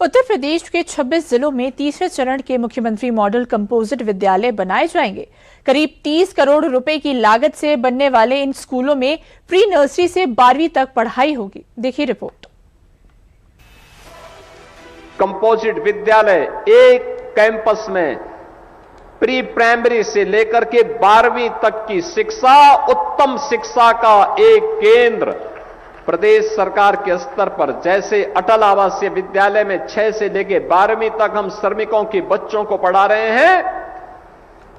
उत्तर प्रदेश के 26 जिलों में तीसरे चरण के मुख्यमंत्री मॉडल कंपोजिट विद्यालय बनाए जाएंगे। करीब 30 करोड़ रुपए की लागत से बनने वाले इन स्कूलों में प्री नर्सरी से 12वीं तक पढ़ाई होगी। देखिए रिपोर्ट। कंपोजिट विद्यालय एक कैंपस में प्री प्राइमरी से लेकर के 12वीं तक की शिक्षा, उत्तम शिक्षा का एक केंद्र प्रदेश सरकार के स्तर पर, जैसे अटल आवासीय विद्यालय में 6 से लेकर 12वीं तक हम श्रमिकों के बच्चों को पढ़ा रहे हैं,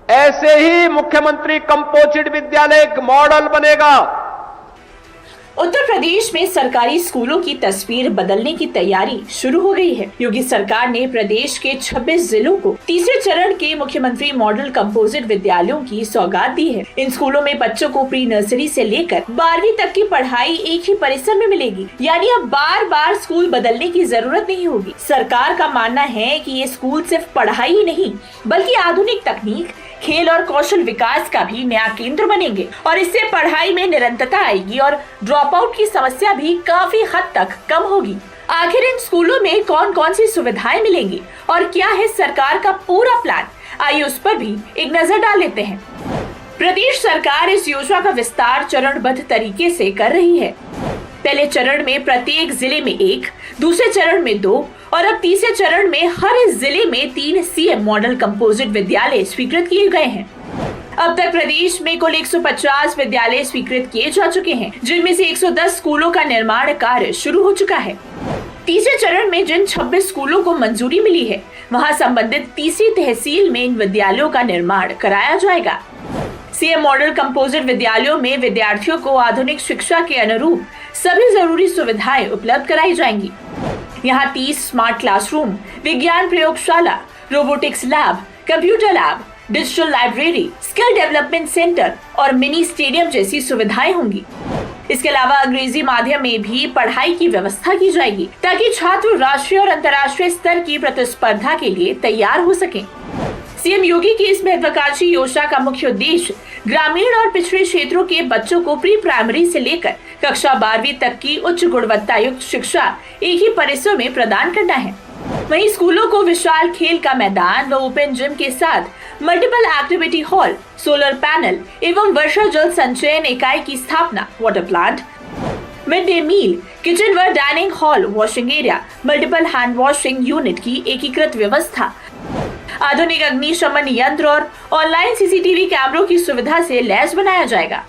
ऐसे ही मुख्यमंत्री कंपोजिट विद्यालय एक मॉडल बनेगा। उत्तर प्रदेश में सरकारी स्कूलों की तस्वीर बदलने की तैयारी शुरू हो गई है। योगी सरकार ने प्रदेश के 26 जिलों को तीसरे चरण के मुख्यमंत्री मॉडल कंपोजिट विद्यालयों की सौगात दी है। इन स्कूलों में बच्चों को प्री नर्सरी से लेकर 12वीं तक की पढ़ाई एक ही परिसर में मिलेगी, यानी अब बार बार स्कूल बदलने की जरूरत नहीं होगी। सरकार का मानना है कि ये स्कूल सिर्फ पढ़ाई ही नहीं बल्कि आधुनिक तकनीक, खेल और कौशल विकास का भी नया केंद्र बनेंगे और इससे पढ़ाई में निरंतरता आएगी और ड्रॉप आउट की समस्या भी काफी हद तक कम होगी। आखिर इन स्कूलों में कौन कौन सी सुविधाएं मिलेंगी और क्या है सरकार का पूरा प्लान, आइए उस पर भी एक नजर डाल लेते हैं। प्रदेश सरकार इस योजना का विस्तार चरणबद्ध तरीके से कर रही है। पहले चरण में प्रत्येक जिले में 1, दूसरे चरण में 2 और अब तीसरे चरण में हर जिले में 3 सीएम मॉडल कंपोजिट विद्यालय स्वीकृत किए गए हैं। अब तक प्रदेश में कुल 150 विद्यालय स्वीकृत किए जा चुके हैं, जिनमें से 110 स्कूलों का निर्माण कार्य शुरू हो चुका है। तीसरे चरण में जिन 26 स्कूलों को मंजूरी मिली है, वहां संबंधित तीसरी तहसील में इन विद्यालयों का निर्माण कराया जाएगा। सीएम मॉडल कंपोजिट विद्यालयों में विद्यार्थियों को आधुनिक शिक्षा के अनुरूप सभी जरूरी सुविधाएं उपलब्ध कराई जाएंगी। यहाँ 30 स्मार्ट क्लासरूम, विज्ञान प्रयोगशाला, robotics lab, computer lab, digital library, skill development centre और मिनी स्टेडियम जैसी सुविधाएं होंगी। इसके अलावा अंग्रेजी माध्यम में भी पढ़ाई की व्यवस्था की जाएगी ताकि छात्र राष्ट्रीय और अंतर्राष्ट्रीय स्तर की प्रतिस्पर्धा के लिए तैयार हो सकें। सीएम योगी की इस महत्वाकांक्षी योजना का मुख्य उद्देश्य ग्रामीण और पिछड़े क्षेत्रों के बच्चों को प्री प्राइमरी से लेकर कक्षा 12वीं तक की उच्च गुणवत्ता युक्त शिक्षा एक ही परिसर में प्रदान करना है। वहीं स्कूलों को विशाल खेल का मैदान व ओपन जिम के साथ multiple activity hall, solar panel एवं वर्षा जल संचयन इकाई की स्थापना, water plant, mid day meal, kitchen व dining hall, washing area, multiple hand washing unit की एकीकृत व्यवस्था, आधुनिक अग्निशमन यंत्र और ऑनलाइन सीसीटीवी कैमरों की सुविधा से लैस बनाया जाएगा।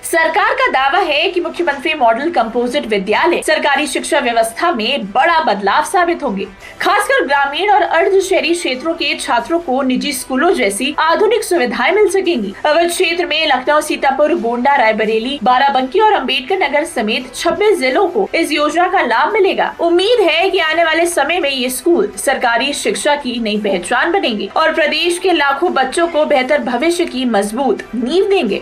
सरकार का दावा है कि मुख्यमंत्री मॉडल कंपोजिट विद्यालय सरकारी शिक्षा व्यवस्था में बड़ा बदलाव साबित होंगे। खासकर ग्रामीण और अर्ध शहरी क्षेत्रों के छात्रों को निजी स्कूलों जैसी आधुनिक सुविधाएं मिल सकेंगी। अवध क्षेत्र में लखनऊ, सीतापुर, गोंडा, रायबरेली, बाराबंकी और अम्बेडकर नगर समेत 26 जिलों को इस योजना का लाभ मिलेगा। उम्मीद है कि आने वाले समय में ये स्कूल सरकारी शिक्षा की नई पहचान बनेंगे और प्रदेश के लाखों बच्चों को बेहतर भविष्य की मजबूत नींव देंगे।